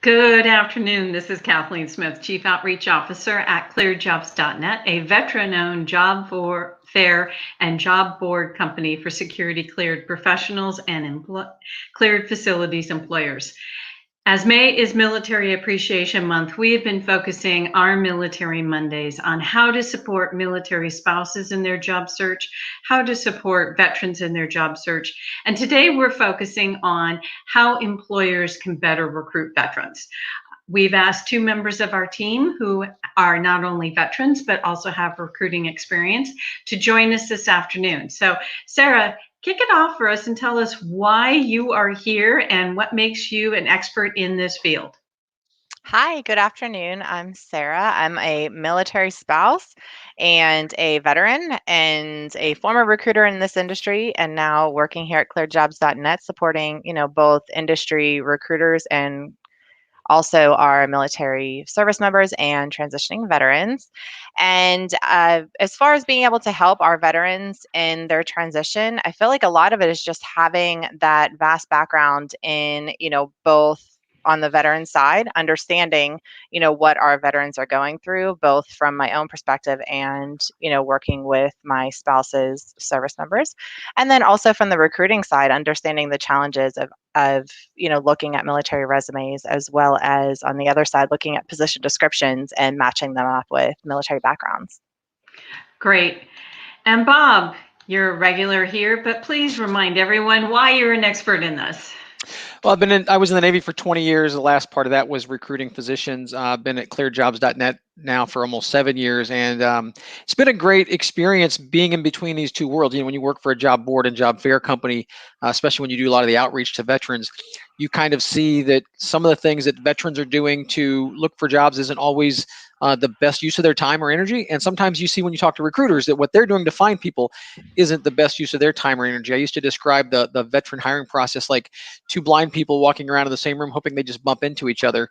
Good afternoon. This is Kathleen Smith, Chief Outreach Officer at ClearedJobs.Net, a veteran-owned fair and job board company for security cleared professionals and cleared facilities employers. As May is Military Appreciation Month, we have been focusing our Military Mondays on how to support military spouses in their job search, how to support veterans in their job search. And today we're focusing on how employers can better recruit veterans. We've asked two members of our team who are not only veterans, but also have recruiting experience to join us this afternoon. So, Sara, kick it off for us and tell us why you are here and what makes you an expert in this field. Hi, good afternoon. I'm Sara. I'm a military spouse and a veteran and a former recruiter in this industry, and now working here at ClearedJobs.Net, supporting, both industry recruiters and also our military service members and transitioning veterans. And as far as being able to help our veterans in their transition, I feel like a lot of it is just having that vast background in, both on the veteran side, understanding, what our veterans are going through, both from my own perspective and, working with my spouse's service members. And then also from the recruiting side, understanding the challenges of looking at military resumes, as well as on the other side looking at position descriptions and matching them up with military backgrounds. Great. And Bob, you're a regular here, but please remind everyone why you're an expert in this. Well, I was in the Navy for 20 years. The last part of that was recruiting physicians. I've been at ClearedJobs.net now for almost 7 years, and it's been a great experience being in between these two worlds. When you work for a job board and job fair company, especially when you do a lot of the outreach to veterans, you kind of see that some of the things that veterans are doing to look for jobs isn't always the best use of their time or energy. And sometimes you see when you talk to recruiters that what they're doing to find people isn't the best use of their time or energy. I used to describe the veteran hiring process like two blind people walking around in the same room hoping they just bump into each other.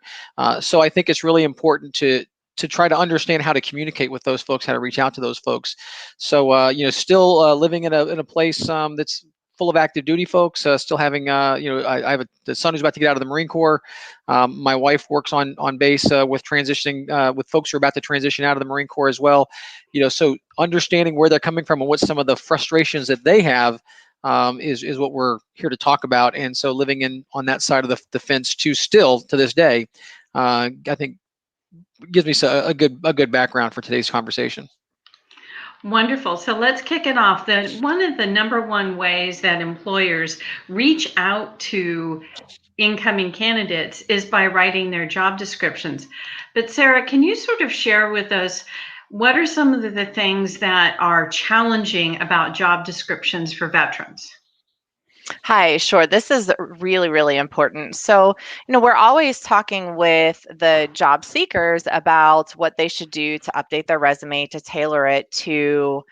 So I think it's really important to try to understand how to communicate with those folks, how to reach out to those folks. So still living in a place that's full of active duty folks, still having I have a son who's about to get out of the Marine Corps. My wife works on base with transitioning with folks who are about to transition out of the Marine Corps as well. So understanding where they're coming from and what some of the frustrations that they have is what we're here to talk about. And so living on that side of the fence too, still to this day, I think gives me a good background for today's conversation. Wonderful. So let's kick it off. One of the number one ways that employers reach out to incoming candidates is by writing their job descriptions. But Sara, can you sort of share with us what are some of the things that are challenging about job descriptions for veterans? Hi, sure. This is really, really important. So, we're always talking with the job seekers about what they should do to update their resume, to tailor it to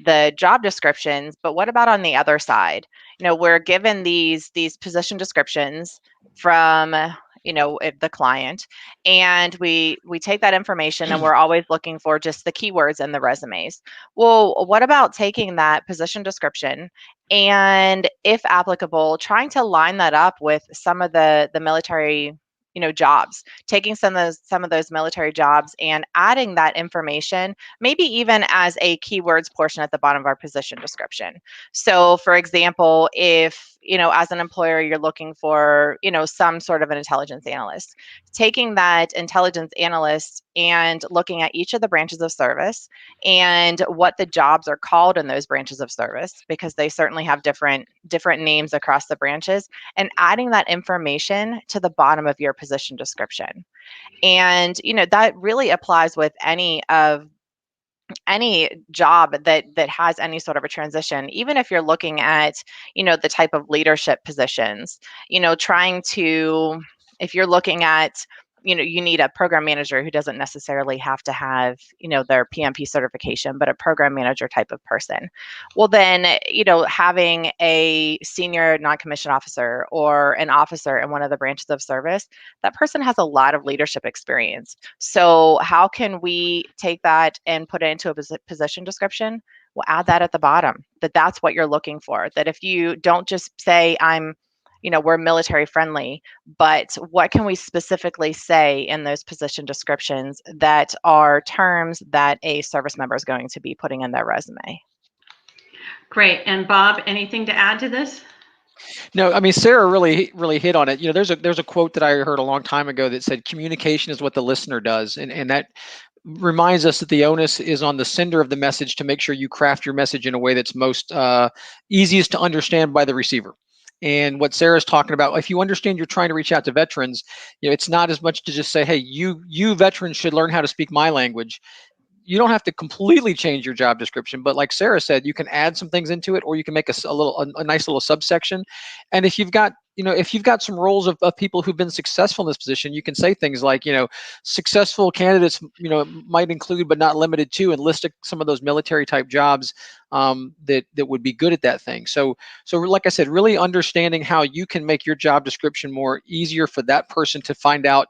the job descriptions. But what about on the other side? We're given these position descriptions from the client, and we take that information and we're always looking for just the keywords in the resumes. Well, what about taking that position description and, if applicable, trying to line that up with some of the military jobs, taking some of those military jobs and adding that information, maybe even as a keywords portion at the bottom of our position description. So, for example, if as an employer, you're looking for, some sort of an intelligence analyst, taking that intelligence analyst and looking at each of the branches of service and what the jobs are called in those branches of service, because they certainly have different names across the branches, and adding that information to the bottom of your position description. And that really applies with any job that has any sort of a transition. Even if you're looking at the type of leadership positions, trying to, if you're looking at, you need a program manager who doesn't necessarily have to have their PMP certification, but a program manager type of person. Well, then having a senior non-commissioned officer or an officer in one of the branches of service, that person has a lot of leadership experience. So how can we take that and put it into a position description? We'll add that at the bottom, that's what you're looking for. That if you don't just say I'm we're military friendly, but what can we specifically say in those position descriptions that are terms that a service member is going to be putting in their resume? Great. And Bob, anything to add to this? No, I mean, Sarah really hit on it. There's a quote that I heard a long time ago that said, "Communication is what the listener does," and that reminds us that the onus is on the sender of the message to make sure you craft your message in a way that's most easiest to understand by the receiver. And what Sarah's talking about, if you understand you're trying to reach out to veterans, it's not as much to just say, "Hey, you veterans should learn how to speak my language." You don't have to completely change your job description, but like Sarah said, you can add some things into it, or you can make a nice little subsection. And if you've got some roles of people who've been successful in this position, you can say things like, successful candidates, might include but not limited to, and list some of those military type jobs that would be good at that thing. So like I said, really understanding how you can make your job description more easier for that person to find out,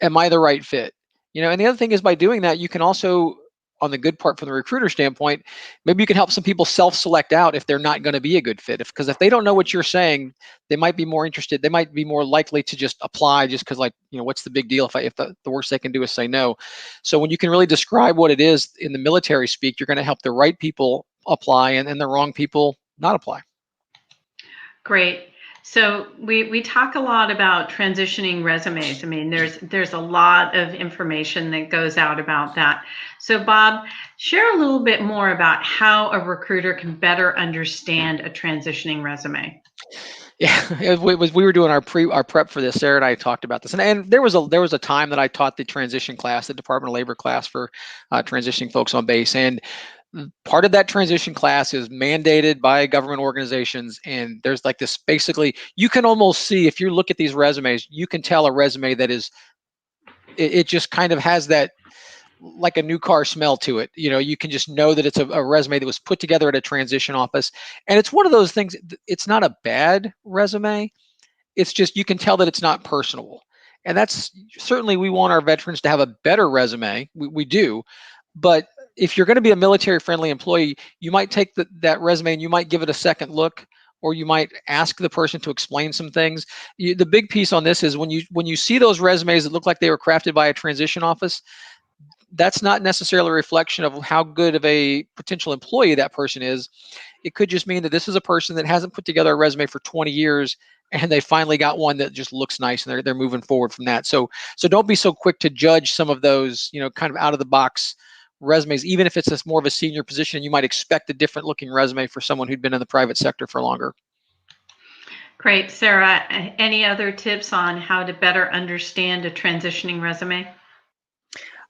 am I the right fit? And the other thing is, by doing that, you can also, on the good part from the recruiter standpoint, maybe you can help some people self-select out if they're not going to be a good fit. Because if they don't know what you're saying, they might be more interested. They might be more likely to just apply just because, what's the big deal if the worst they can do is say no. So when you can really describe what it is in the military speak, you're going to help the right people apply and the wrong people not apply. Great. So we talk a lot about transitioning resumes. I mean, there's a lot of information that goes out about that. So Bob, share a little bit more about how a recruiter can better understand a transitioning resume. Yeah, we were doing our prep for this. Sarah and I talked about this, and there was a time that I taught the transition class, the Department of Labor class for transitioning folks on base, and part of that transition class is mandated by government organizations. And there's like this, basically, you can almost see, if you look at these resumes, you can tell a resume that is, it just kind of has that, like a new car smell to it. You can just know that it's a resume that was put together at a transition office. And it's one of those things, it's not a bad resume. It's just, you can tell that it's not personable. And that's certainly, we want our veterans to have a better resume. We do. But if you're going to be a military friendly employee, you might take that resume and you might give it a second look, or you might ask the person to explain some things. The big piece on this is, when you see those resumes that look like they were crafted by a transition office, that's not necessarily a reflection of how good of a potential employee that person is. It could just mean that this is a person that hasn't put together a resume for 20 years, and they finally got one that just looks nice, and they're moving forward from that. So don't be so quick to judge some of those, kind of out of the box resumes. Even if it's more of a senior position, you might expect a different looking resume for someone who'd been in the private sector for longer. Great. Sarah, any other tips on how to better understand a transitioning resume?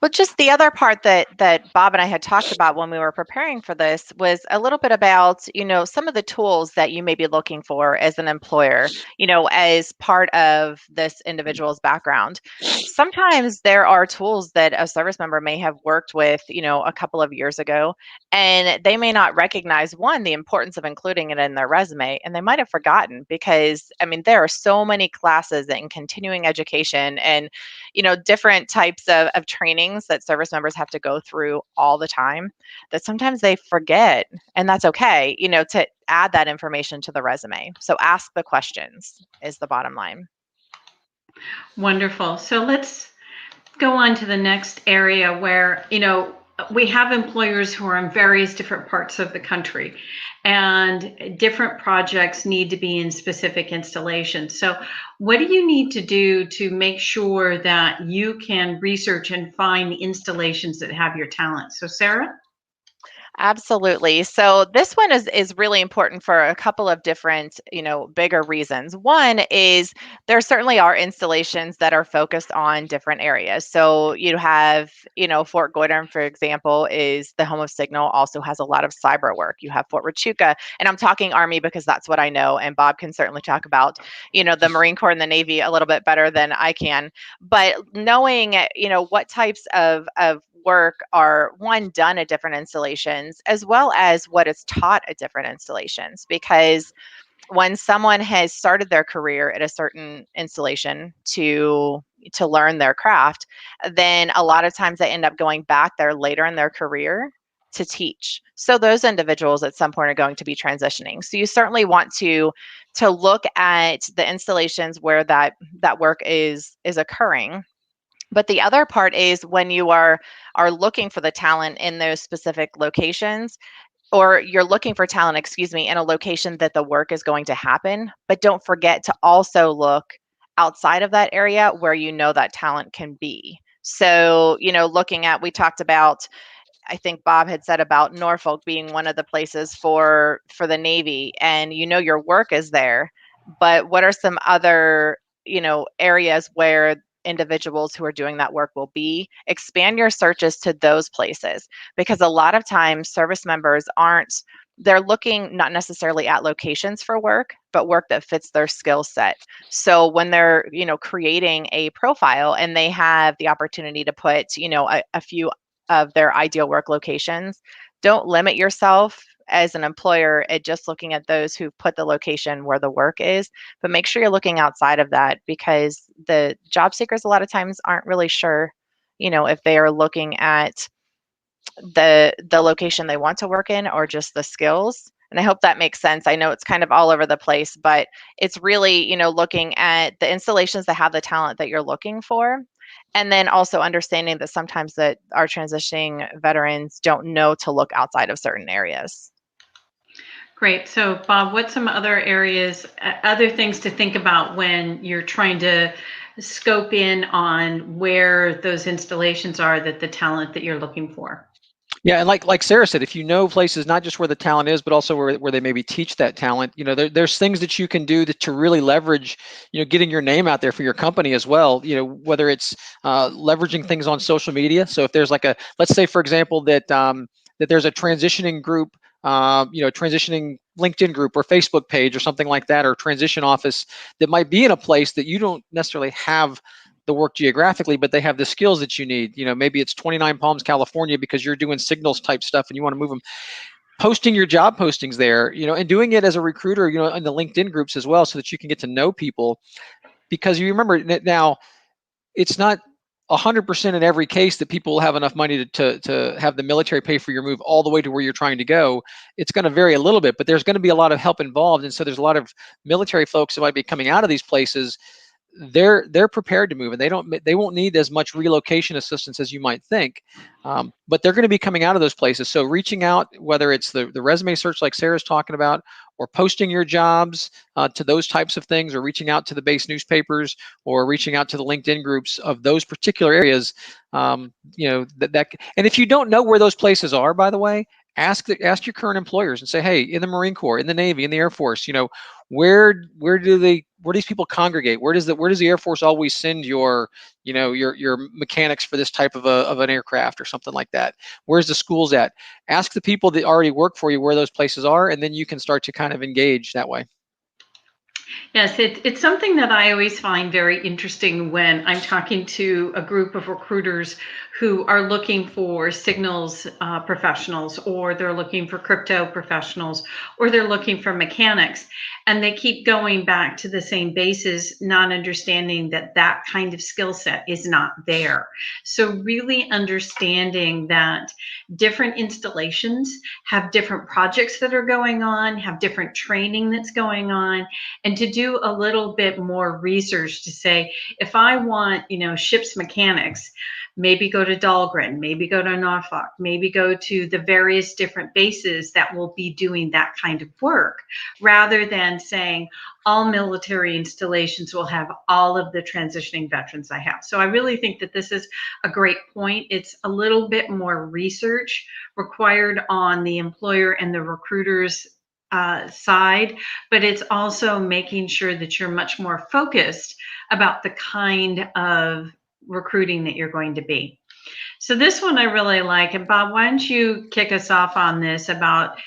Well, just the other part that Bob and I had talked about when we were preparing for this was a little bit about, some of the tools that you may be looking for as an employer, as part of this individual's background. Sometimes there are tools that a service member may have worked with, a couple of years ago, and they may not recognize, one, the importance of including it in their resume, and they might have forgotten because, I mean, there are so many classes in continuing education and different types of trainings that service members have to go through all the time, that sometimes they forget, and that's okay, to add that information to the resume. So ask the questions is the bottom line. Wonderful. So let's go on to the next area where, we have employers who are in various different parts of the country, and different projects need to be in specific installations. So what do you need to do to make sure that you can research and find the installations that have your talent? So Sarah? Absolutely. So this one is really important for a couple of different, bigger reasons. One is there certainly are installations that are focused on different areas. So you have, Fort Goyder, for example, is the home of Signal, also has a lot of cyber work. You have Fort Huachuca, and I'm talking Army because that's what I know, and Bob can certainly talk about, the Marine Corps and the Navy a little bit better than I can. But knowing, what types of work are, one, done at different installations, as well as what is taught at different installations. Because when someone has started their career at a certain installation to learn their craft, then a lot of times they end up going back there later in their career to teach. So those individuals at some point are going to be transitioning. So you certainly want to look at the installations where that work is occurring. But the other part is when you are looking for the talent in those specific locations, or you're looking for talent, excuse me, in a location that the work is going to happen, but don't forget to also look outside of that area where you know that talent can be. So, looking at, we talked about, I think Bob had said about Norfolk being one of the places for the Navy, and your work is there, but what are some other, areas where individuals who are doing that work will be? Expand your searches to those places, because a lot of times service members they're looking not necessarily at locations for work, but work that fits their skill set. So when they're, creating a profile and they have the opportunity to put, a few of their ideal work locations, don't limit yourself as an employer at just looking at those who've put the location where the work is, but make sure you're looking outside of that, because the job seekers a lot of times aren't really sure, if they are looking at the location they want to work in or just the skills. And I hope that makes sense. I know it's kind of all over the place, but it's really, looking at the installations that have the talent that you're looking for. And then also understanding that sometimes that our transitioning veterans don't know to look outside of certain areas. Great. So, Bob, what's some other areas, other things to think about when you're trying to scope in on where those installations are that the talent that you're looking for? Yeah, and like Sarah said, if you know places, not just where the talent is, but also where they maybe teach that talent, there's things that you can do to really leverage, getting your name out there for your company as well. Whether it's leveraging things on social media. So if there's let's say for example that that there's a transitioning group, transitioning LinkedIn group or Facebook page or something like that, or transition office that might be in a place that you don't necessarily have the work geographically, but they have the skills that you need. Maybe it's 29 Palms, California, because you're doing signals type stuff and you want to move them. Posting your job postings there, and doing it as a recruiter, in the LinkedIn groups as well, so that you can get to know people. Because you remember now, it's not 100% in every case that people will have enough money to have the military pay for your move all the way to where you're trying to go. It's going to vary a little bit, but there's going to be a lot of help involved. And so there's a lot of military folks that might be coming out of these places. They're prepared to move, and they won't need as much relocation assistance as you might think, but they're going to be coming out of those places. So reaching out, whether it's the resume search like Sarah's talking about, or posting your jobs to those types of things, or reaching out to the base newspapers, or reaching out to the LinkedIn groups of those particular areas, and if you don't know where those places are, by the way, ask your current employers and say, hey, in the Marine Corps, in the Navy, in the Air Force, where do these people congregate? Where does the Air Force always send your mechanics for this type of an aircraft or something like that? Where's the schools at? Ask the people that already work for you where those places are, and then you can start to kind of engage that way. Yes, it's something that I always find very interesting when I'm talking to a group of recruiters who are looking for signals professionals, or they're looking for crypto professionals, or they're looking for mechanics. And they keep going back to the same bases, not understanding that that kind of skill set is not there. So really understanding that different installations have different projects that are going on, have different training that's going on, and to do a little bit more research to say, if I want, ship's mechanics, maybe go to Dahlgren, maybe go to Norfolk, maybe go to the various different bases that will be doing that kind of work, rather than saying all military installations will have all of the transitioning veterans I have. So I really think that this is a great point. It's a little bit more research required on the employer and the recruiter's side, but it's also making sure that you're much more focused about the kind of recruiting that you're going to be. So this one I really like. And Bob, why don't you kick us off on this about,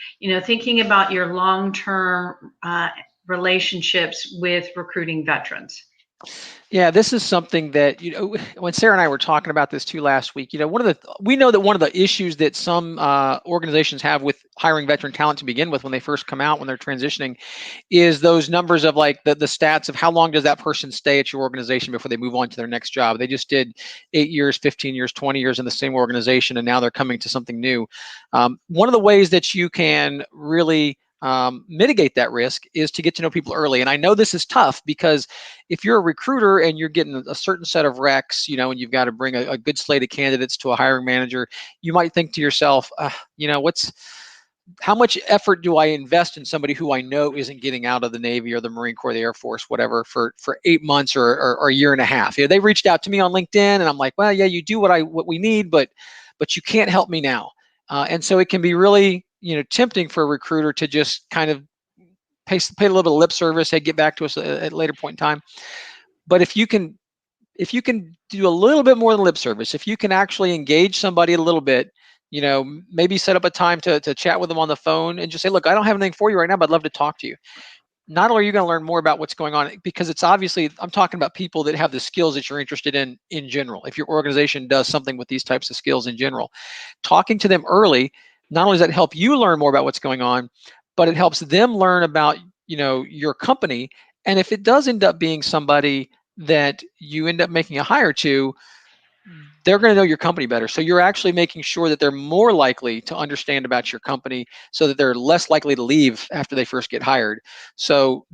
thinking about your long-term relationships with recruiting veterans? Yeah, this is something that, when Sarah and I were talking about this too last week, we know that one of the issues that some organizations have with hiring veteran talent to begin with when they first come out, when they're transitioning, is those numbers of like the stats of how long does that person stay at your organization before they move on to their next job. They just did 8 years, 15 years, 20 years in the same organization, and now they're coming to something new. One of the ways that you can really mitigate that risk is to get to know people early. And I know this is tough because if you're a recruiter and you're getting a certain set of recs, and you've got to bring a good slate of candidates to a hiring manager, you might think to yourself, how much effort do I invest in somebody who I know isn't getting out of the Navy or the Marine Corps, the Air Force, whatever, for 8 months or a year and a half? They reached out to me on LinkedIn, and I'm like, well, yeah, you do what we need, but you can't help me now. And so it can be really, tempting for a recruiter to just kind of pay a little bit of lip service, hey, get back to us at a later point in time. But if you can do a little bit more than lip service, if you can actually engage somebody a little bit, maybe set up a time to chat with them on the phone and just say, look, I don't have anything for you right now, but I'd love to talk to you. Not only are you going to learn more about what's going on, because it's obviously, I'm talking about people that have the skills that you're interested in general. If your organization does something with these types of skills in general, talking to them early, not only does that help you learn more about what's going on, but it helps them learn about, your company. And if it does end up being somebody that you end up making a hire to, they're going to know your company better. So you're actually making sure that they're more likely to understand about your company so that they're less likely to leave after they first get hired. So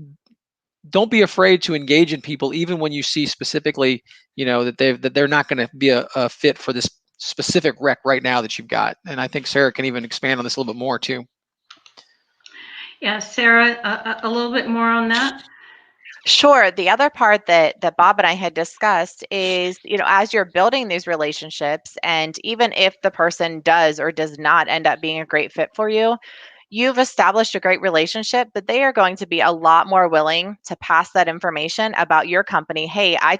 don't be afraid to engage in people, even when you see specifically, that they're not going to be a fit for this specific rec right now that you've got. And I think Sarah can even expand on this a little bit more too. Yeah, Sarah, a little bit more on that. Sure. The other part that Bob and I had discussed is, as you're building these relationships, and even if the person does or does not end up being a great fit for you, you've established a great relationship, but they are going to be a lot more willing to pass that information about your company. Hey, I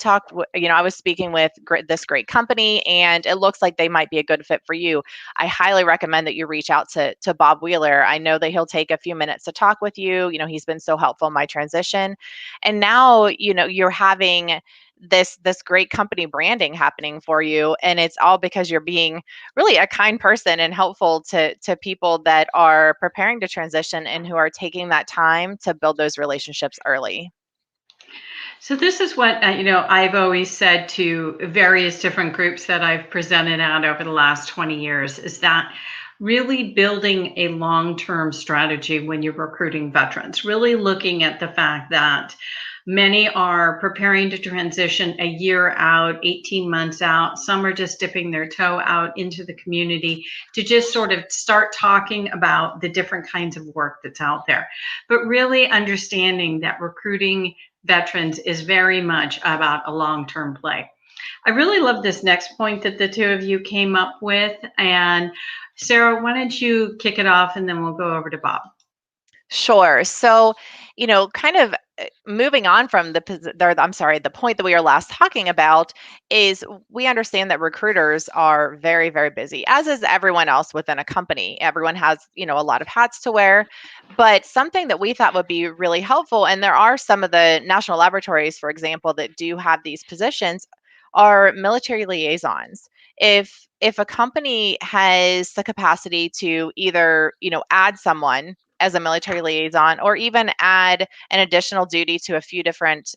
was speaking with this great company, and it looks like they might be a good fit for you. I highly recommend that you reach out to Bob Wheeler. I know that he'll take a few minutes to talk with you. He's been so helpful in my transition. And now, you're having this great company branding happening for you, and it's all because you're being really a kind person and helpful to people that are preparing to transition and who are taking that time to build those relationships early. So this is what I've always said to various different groups that I've presented at over the last 20 years, is that really building a long-term strategy when you're recruiting veterans, really looking at the fact that many are preparing to transition a year out, 18 months out. Some are just dipping their toe out into the community to just sort of start talking about the different kinds of work that's out there. But really understanding that recruiting veterans is very much about a long-term play. I really love this next point that the two of you came up with. And Sarah, why don't you kick it off and then we'll go over to Bob. Sure. So, kind of moving on from the point that we were last talking about is we understand that recruiters are very, very busy, as is everyone else within a company. Everyone has, a lot of hats to wear, but something that we thought would be really helpful, and there are some of the national laboratories, for example, that do have these positions, are military liaisons. If a company has the capacity to either, add someone as a military liaison, or even add an additional duty to a few different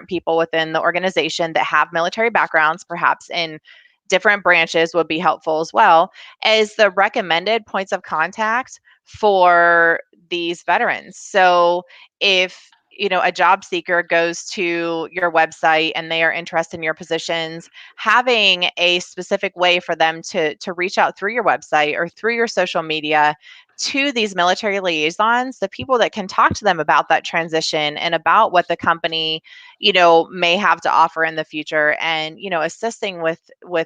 people within the organization that have military backgrounds, perhaps in different branches, would be helpful as well as the recommended points of contact for these veterans. So if a job seeker goes to your website and they are interested in your positions, having a specific way for them to reach out through your website or through your social media to these military liaisons, the people that can talk to them about that transition and about what the company, may have to offer in the future, and, assisting with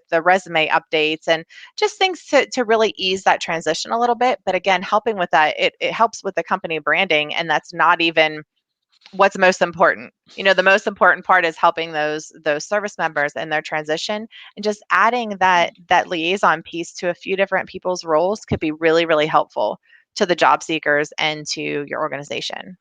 the resume updates and just things to really ease that transition a little bit. But again, helping with that, it helps with the company branding, and that's not even what's most important. The most important part is helping those service members in their transition, and just adding that liaison piece to a few different people's roles could be really, really helpful to the job seekers and to your organization.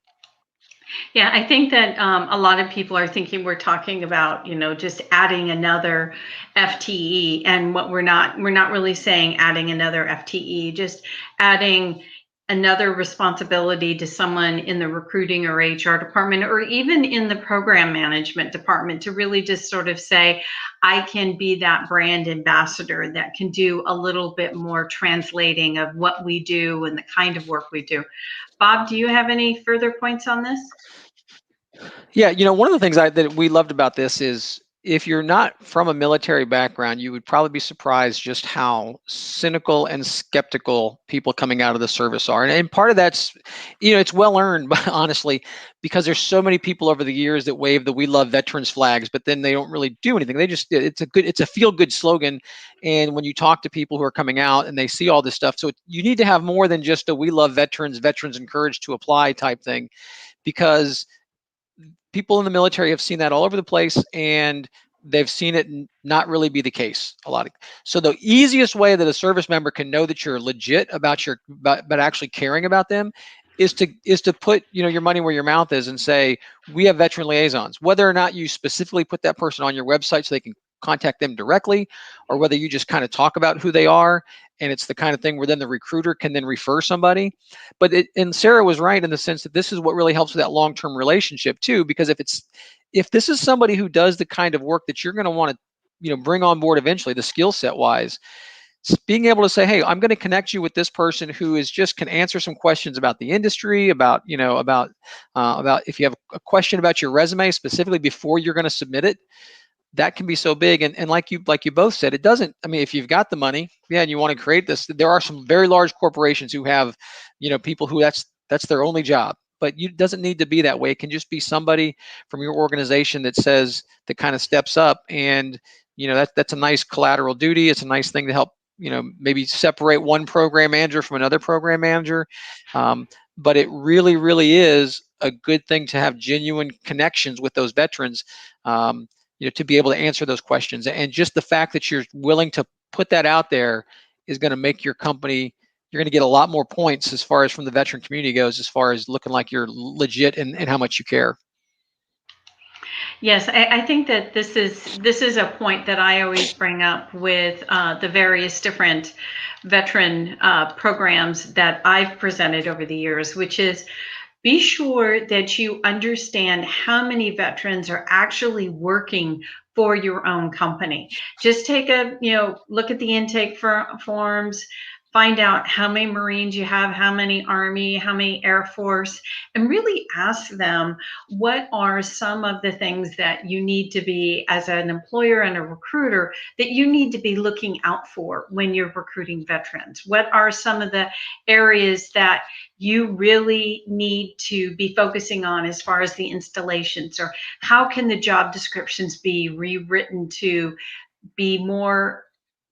Yeah, I think that a lot of people are thinking we're talking about, just adding another FTE, and what we're not really saying adding another FTE, just adding another responsibility to someone in the recruiting or HR department, or even in the program management department, to really just sort of say, I can be that brand ambassador that can do a little bit more translating of what we do and the kind of work we do. Bob, do you have any further points on this? Yeah, one of the things that we loved about this is if you're not from a military background, you would probably be surprised just how cynical and skeptical people coming out of the service are. And part of that's, it's well earned, but honestly, because there's so many people over the years that wave the "We Love Veterans" flags, but then they don't really do anything. It's a feel good slogan. And when you talk to people who are coming out and they see all this stuff, so you need to have more than just a "We love veterans, veterans encouraged to apply" type thing, because people in the military have seen that all over the place, and they've seen it not really be the case a lot of. So the easiest way that a service member can know that you're legit about but actually caring about them is to put your money where your mouth is and say, we have veteran liaisons. Whether or not you specifically put that person on your website so they can contact them directly, or whether you just kind of talk about who they are, and it's the kind of thing where then the recruiter can then refer somebody. And Sara was right in the sense that this is what really helps with that long-term relationship too, because if this is somebody who does the kind of work that you're going to want to bring on board eventually, the skill set wise, being able to say, hey, I'm going to connect you with this person who is just can answer some questions about the industry, about if you have a question about your resume specifically before you're going to submit it. That can be so big. And like you both said, it doesn't, I mean, if you've got the money, and you want to create this, there are some very large corporations who have, people who that's their only job. But it doesn't need to be that way. It can just be somebody from your organization that kind of steps up, and that's a nice collateral duty. It's a nice thing to help, maybe separate one program manager from another program manager. But it really, really is a good thing to have genuine connections with those veterans. To be able to answer those questions. And just the fact that you're willing to put that out there is going to make your company, you're going to get a lot more points as far as from the veteran community goes, as far as looking like you're legit and how much you care. Yes, I think that this is a point that I always bring up with the various different veteran programs that I've presented over the years, which is, be sure that you understand how many veterans are actually working for your own company. Just take a look at the intake forms, find out how many Marines you have, how many Army, how many Air Force, and really ask them, what are some of the things that you need to be, as an employer and a recruiter, that you need to be looking out for when you're recruiting veterans? What are some of the areas that you really need to be focusing on as far as the installations, or how can the job descriptions be rewritten to be more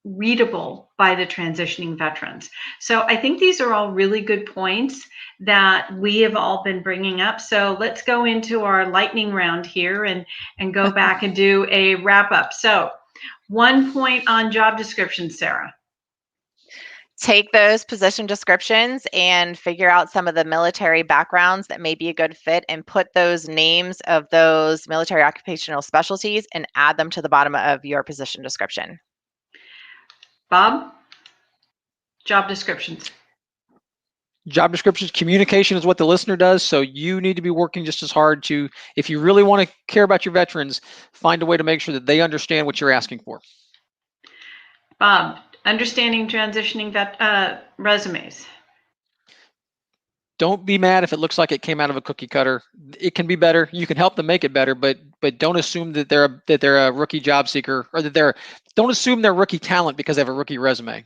readable by the transitioning veterans? So I think these are all really good points that we have all been bringing up. So let's go into our lightning round here and go back and do a wrap up. So 1 point on job description, Sara. Take those position descriptions and figure out some of the military backgrounds that may be a good fit, and put those names of those military occupational specialties and add them to the bottom of your position description. Bob, job descriptions. Job descriptions, communication is what the listener does. So you need to be working just as hard to, if you really want to care about your veterans, find a way to make sure that they understand what you're asking for. Bob, understanding transitioning resumes. Don't be mad if it looks like it came out of a cookie cutter. It can be better. You can help them make it better, but don't assume that they're a rookie job seeker, or don't assume they're rookie talent because they have a rookie resume.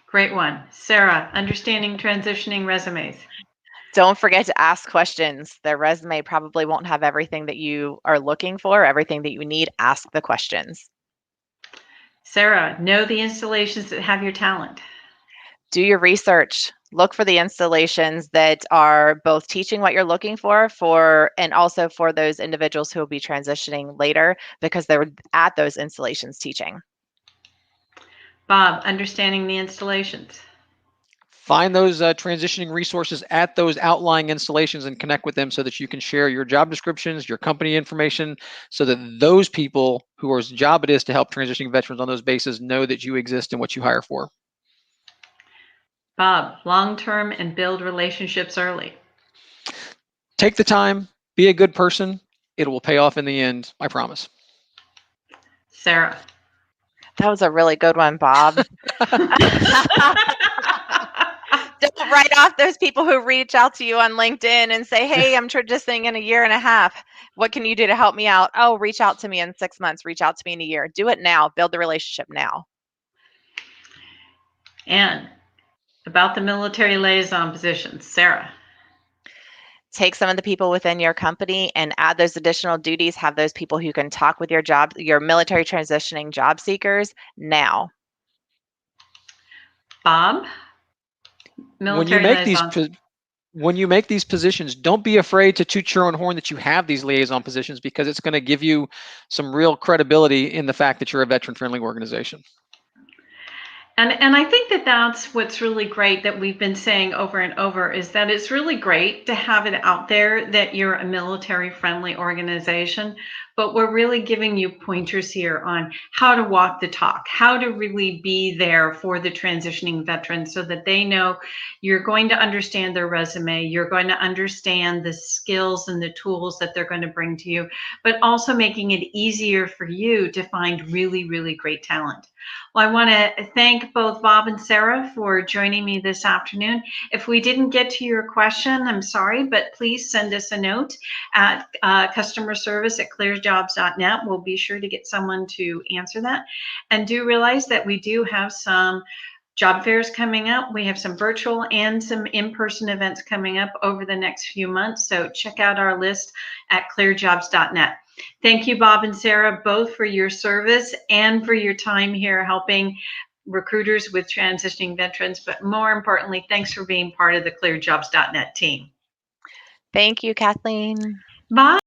Great one. Sara, understanding transitioning resumes. Don't forget to ask questions. Their resume probably won't have everything that you are looking for, everything that you need. Ask the questions. Sara, know the installations that have your talent. Do your research. Look for the installations that are both teaching what you're looking for, and also for those individuals who will be transitioning later, because they're at those installations teaching. Bob, understanding the installations. Find those transitioning resources at those outlying installations and connect with them so that you can share your job descriptions, your company information, so that those people whose job it is to help transitioning veterans on those bases know that you exist and what you hire for. Bob, long-term and build relationships early. Take the time, be a good person. It will pay off in the end, I promise. Sara. That was a really good one, Bob. Don't write off those people who reach out to you on LinkedIn and say, hey, I'm transitioning in a year and a half. What can you do to help me out? Oh, reach out to me in 6 months. Reach out to me in a year. Do it now. Build the relationship now. And about the military liaison positions, Sara. Take some of the people within your company and add those additional duties. Have those people who can talk with your military transitioning job seekers now. Bob, military liaison. When you make these positions, don't be afraid to toot your own horn that you have these liaison positions, because it's going to give you some real credibility in the fact that you're a veteran-friendly organization. And I think that that's what's really great that we've been saying over and over, is that it's really great to have it out there that you're a military-friendly organization, but we're really giving you pointers here on how to walk the talk, how to really be there for the transitioning veterans so that they know you're going to understand their resume, you're going to understand the skills and the tools that they're going to bring to you, but also making it easier for you to find really, really great talent. Well, I want to thank both Bob and Sara for joining me this afternoon. If we didn't get to your question, I'm sorry, but please send us a note at customer service at ClearedJobs.Net. We'll be sure to get someone to answer that. And do realize that we do have some job fairs coming up. We have some virtual and some in-person events coming up over the next few months. So check out our list at ClearedJobs.Net. Thank you, Bob and Sara, both for your service and for your time here helping recruiters with transitioning veterans. But more importantly, thanks for being part of the ClearedJobs.Net team. Thank you, Kathleen. Bye.